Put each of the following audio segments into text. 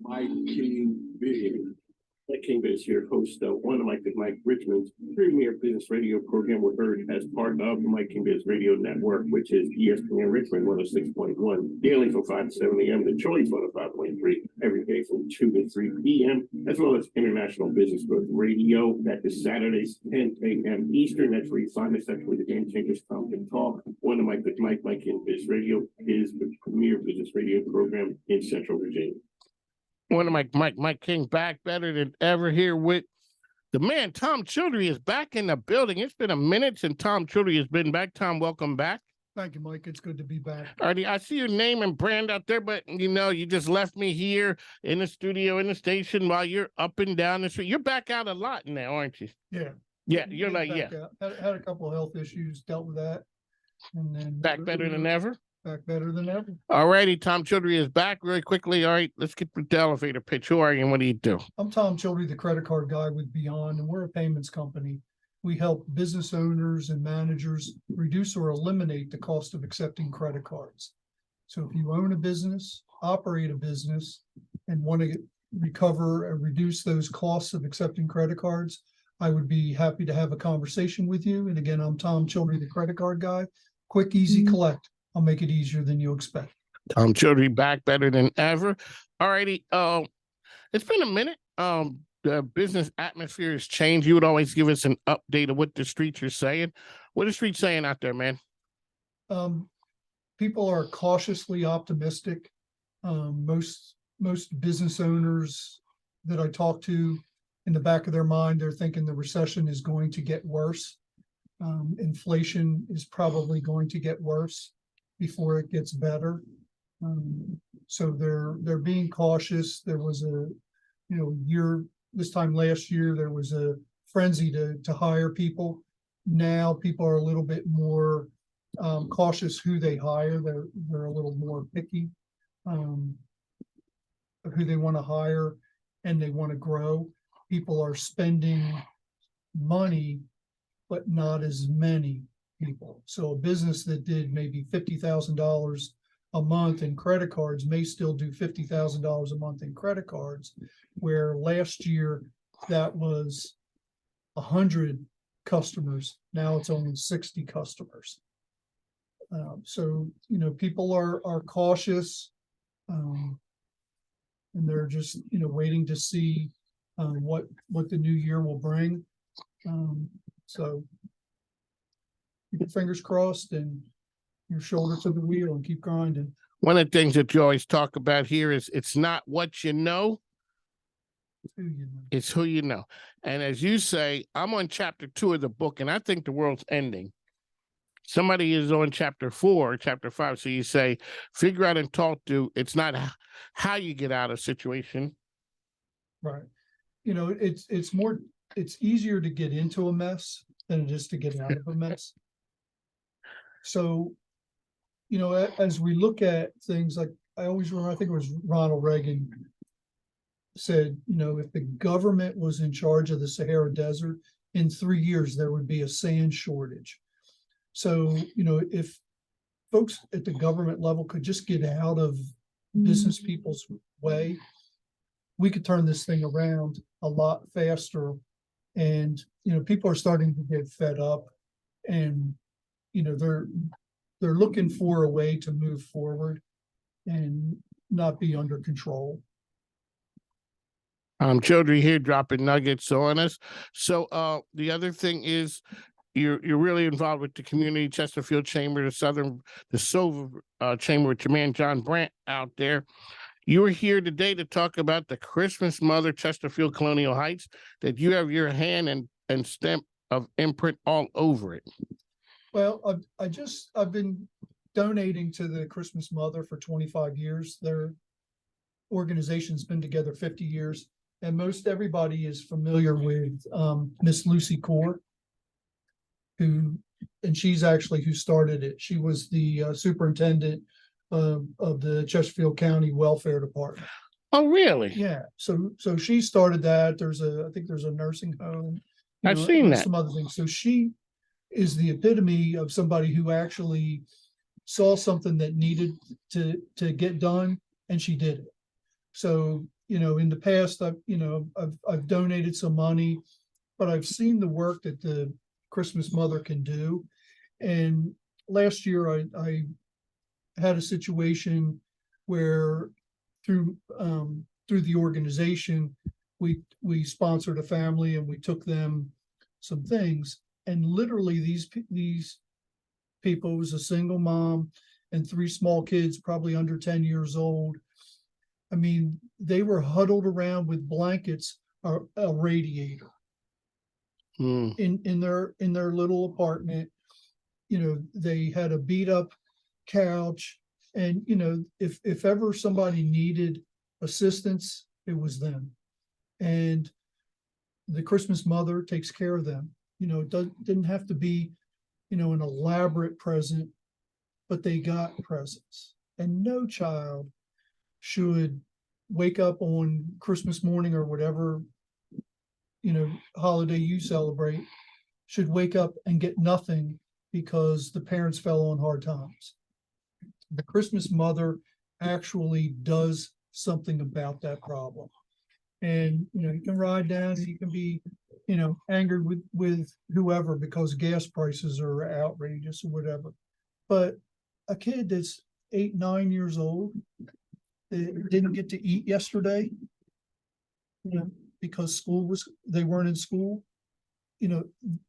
Mike King Biz. Mike King Biz here, host of one of Mike Richmond's premier business radio program. We're heard as part of the Mike King Biz Radio Network, which is ESPN Richmond 106.1 daily from 5 to 7 a.m. The Choice 105.3 every day from 2 to 3 p.m. as well as International Business Growth Radio. That is Saturdays 10 a.m. Eastern. That's where you find us. That's where the Game Changers come and talk. One of Mike King Biz Radio is the premier business radio program in Central Virginia. One of Mike King back better than ever here with the man. Tom Childrey is back in the building. It's been a minute since Tom Childrey has been back. Tom, welcome back. Thank you, Mike. It's good to be back. Artie, I see your name and brand out there, but you just left me here in the studio, in the station while you're up and down the street. You're back out a lot now, aren't you? Yeah. Yeah, you're like, yeah. Had a couple of health issues, dealt with that. And then back better than ever? Back better than ever. All righty, Tom Childrey is back really quickly. All right, let's get the elevator pitch. Who are you and what do you do? I'm Tom Childrey, the credit card guy with Beyond, and we're a payments company. We help business owners and managers reduce or eliminate the cost of accepting credit cards. So if you own a business, operate a business, and want to recover and reduce those costs of accepting credit cards, I would be happy to have a conversation with you. And again, I'm Tom Childrey, the credit card guy. Quick, easy collect. I'll make it easier than you expect. Tom Childrey back better than ever. All righty. It's been a minute. The business atmosphere has changed. You would always give us an update of what the streets are saying. What are the streets saying out there, man? People are cautiously optimistic. Most business owners that I talk to, in the back of their mind, they're thinking the recession is going to get worse. Inflation is probably going to get worse before it gets better. So they're being cautious. There was this time last year, there was a frenzy to hire people. Now people are a little bit more cautious who they hire. They're a little more picky of who they want to hire, and they want to grow. People are spending money, but not as many people. So a business that did maybe $50,000 a month in credit cards may still do $50,000 a month in credit cards, where last year that was 100 customers. Now it's only 60 customers. So people are cautious, and they're just waiting to see what the new year will bring. So keep your fingers crossed and your shoulder to the wheel and keep grinding. One of the things that you always talk about here is it's not what you know, it's who you know. And as you say, I'm on chapter 2 of the book, and I think the world's ending. Somebody is on chapter 4, chapter 5. So you say, figure out and talk to, it's not how you get out of a situation. Right. It's easier to get into a mess than it is to get out of a mess. So, as we look at things, like I always remember, I think it was Ronald Reagan said, if the government was in charge of the Sahara Desert, in 3 years, there would be a sand shortage. So, if folks at the government level could just get out of business people's way, we could turn this thing around a lot faster. And, people are starting to get fed up, and, they're looking for a way to move forward and not be under control. Childrey here dropping nuggets on us. So the other thing is you're really involved with the community, Chesterfield Chamber, the Silver Chamber with your man John Brandt out there. You are here today to talk about the Christmas Mother, Chesterfield Colonial Heights, that you have your hand and stamp of imprint all over it. Well, I've been donating to the Christmas Mother for 25 years. Their organization's been together 50 years, and most everybody is familiar with Miss Lucy Core, and she's actually who started it. She was the superintendent of the Chesterfield County Welfare Department. Oh, really? Yeah. So she started that. I think there's a nursing home. I've seen that. Some other things. So she is the epitome of somebody who actually saw something that needed to get done, and she did it. So in the past, I've donated some money, but I've seen the work that the Christmas Mother can do. And last year I had a situation where through the organization, we sponsored a family and we took them some things. And literally these people, it was a single mom and 3 small kids, probably under 10 years old. I mean, they were huddled around with blankets, a radiator in their little apartment. They had a beat up couch, and if ever somebody needed assistance, it was them. And the Christmas Mother takes care of them. It didn't have to be, an elaborate present, but they got presents. And no child should wake up on Christmas morning or whatever, holiday you celebrate, should wake up and get nothing because the parents fell on hard times. The Christmas Mother actually does something about that problem. And, you can ride down and you can be, angered with whoever because gas prices are outrageous or whatever. But a kid that's 8, 9 years old, didn't get to eat yesterday, because they weren't in school.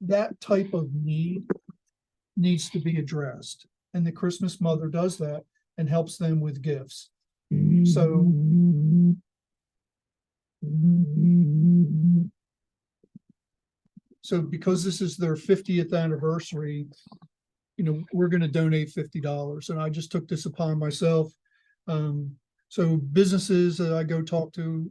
That type of need needs to be addressed. And the Christmas Mother does that and helps them with gifts. So because this is their 50th anniversary, we're going to donate $50. And I just took this upon myself. So businesses that I go talk to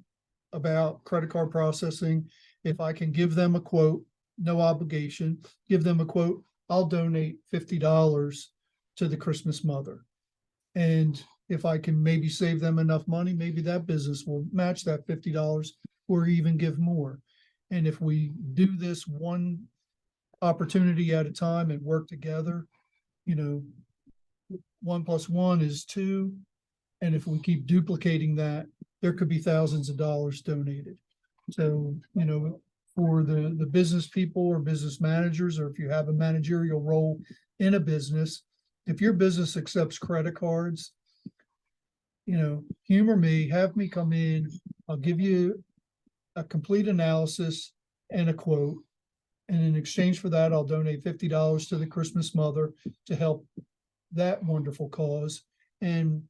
about credit card processing, if I can give them a quote, no obligation, give them a quote, I'll donate $50 to the Christmas Mother. And if I can maybe save them enough money, maybe that business will match that $50 or even give more. And if we do this one opportunity at a time and work together, 1 + 1 is 2. And if we keep duplicating that, there could be thousands of dollars donated. So, for the business people or business managers, or if you have a managerial role in a business, if your business accepts credit cards, humor me, have me come in, I'll give you a complete analysis and a quote. And in exchange for that, I'll donate $50 to the Christmas Mother to help that wonderful cause. And,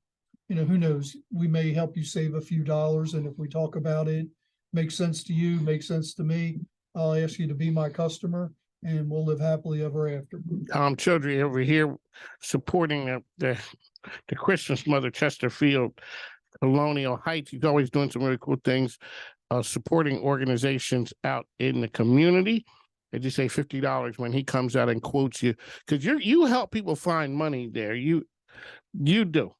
who knows, we may help you save a few dollars. And if we talk about it, makes sense to you, makes sense to me, I'll ask you to be my customer and we'll live happily ever after. Childrey over here supporting the Christmas Mother, Chesterfield, Colonial Heights. He's always doing some really cool things, supporting organizations out in the community. As you say, $50 when he comes out and quotes you, because you help people find money there. You do.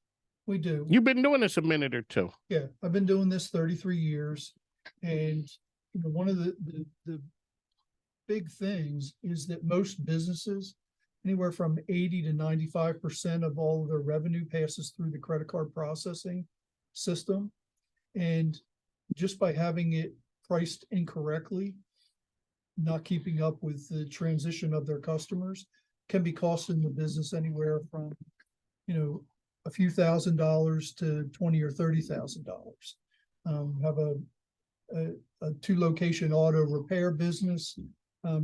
We do. You've been doing this a minute or two. Yeah, I've been doing this 33 years. And one of the big things is that most businesses, anywhere from 80 to 95% of all of their revenue passes through the credit card processing system. And just by having it priced incorrectly, not keeping up with the transition of their customers, can be costing the business anywhere from, a few $1,000s to $20,000 or $30,000. Have a 2-location auto repair business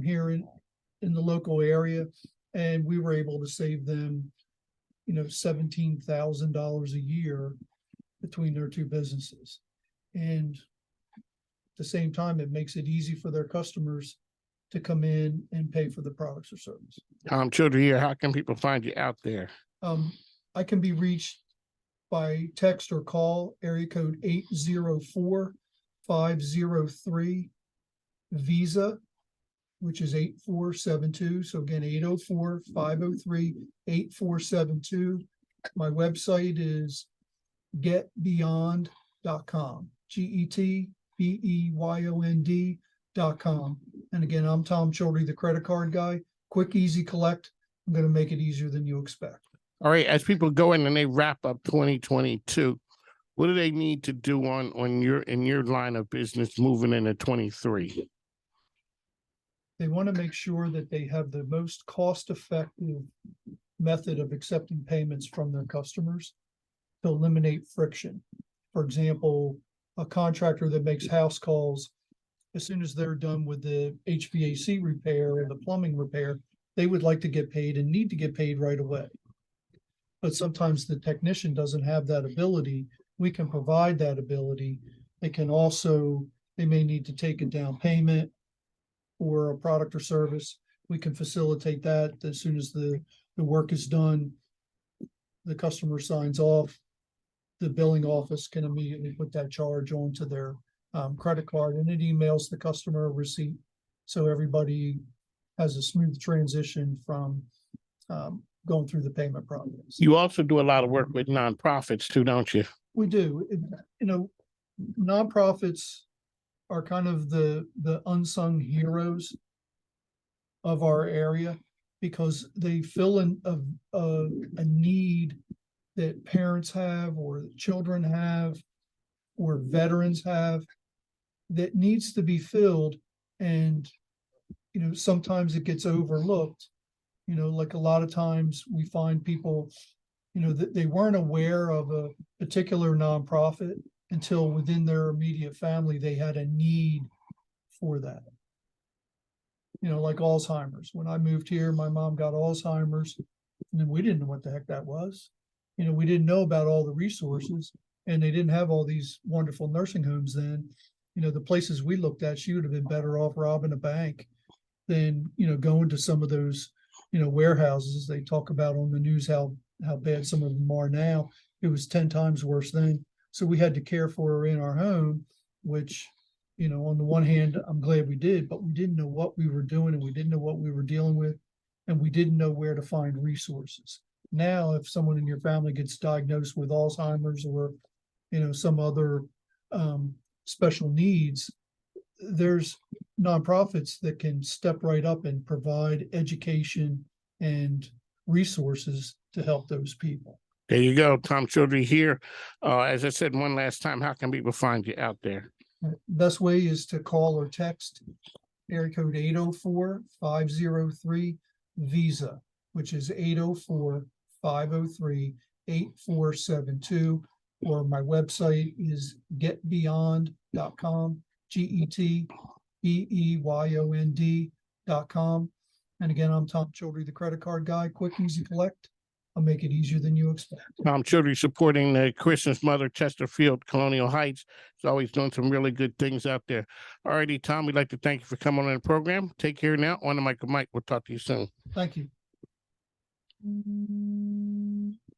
here in the local area, and we were able to save them, $17,000 a year between their 2 businesses. And at the same time, it makes it easy for their customers to come in and pay for the products or service. Childrey here, how can people find you out there? I can be reached by text or call, area code 804-503 which is 8472. So again, 804-503-8472. My website is getbeyond.com, GETBEYOND.com. And again, I'm Tom Childrey, the credit card guy. Quick, easy collect. I'm going to make it easier than you expect. All right, as people go in and they wrap up 2022, What do they need to do on your line of business moving into 23? They want to make sure that they have the most cost-effective method of accepting payments from their customers to eliminate friction. For example, a contractor that makes house calls, as soon as they're done with the HVAC repair or the plumbing repair, they would like to get paid and need to get paid right away. But sometimes the technician doesn't have that ability. We can provide that ability. They may need to take a down payment or a product or service. We can facilitate that as soon as the work is done. The customer signs off. The billing office can immediately put that charge onto their credit card, and it emails the customer a receipt. So everybody has a smooth transition from going through the payment process. You also do a lot of work with nonprofits too, don't you? We do. Nonprofits are kind of the unsung heroes of our area because they fill in a need that parents have or children have or veterans have that needs to be filled. And, sometimes it gets overlooked. Like a lot of times we find people, that they weren't aware of a particular nonprofit until within their immediate family, they had a need for that. Like Alzheimer's. When I moved here, my mom got Alzheimer's, and we didn't know what the heck that was. We didn't know about all the resources, and they didn't have all these wonderful nursing homes then. The places we looked at, she would have been better off robbing a bank than, going to some of those, warehouses. They talk about on the news how bad some of them are now. It was 10 times worse then. So we had to care for her in our home, which, on the one hand, I'm glad we did, but we didn't know what we were doing and we didn't know what we were dealing with, and we didn't know where to find resources. Now, if someone in your family gets diagnosed with Alzheimer's or, some other special needs, there's nonprofits that can step right up and provide education and resources to help those people. There you go. Tom Childrey here. As I said one last time, how can people find you out there? Best way is to call or text area code 804-503-VISA, which is 804-503-8472, or my website is getbeyond.com, GETBEYOND.com. And again, I'm Tom Childrey, the credit card guy. Quick, easy collect. I'll make it easier than you expect. Tom Childrey supporting the Christmas Mother, Chesterfield, Colonial Heights. He's always doing some really good things out there. All righty, Tom, we'd like to thank you for coming on the program. Take care now. On the mic, Mike. We'll talk to you soon. Thank you.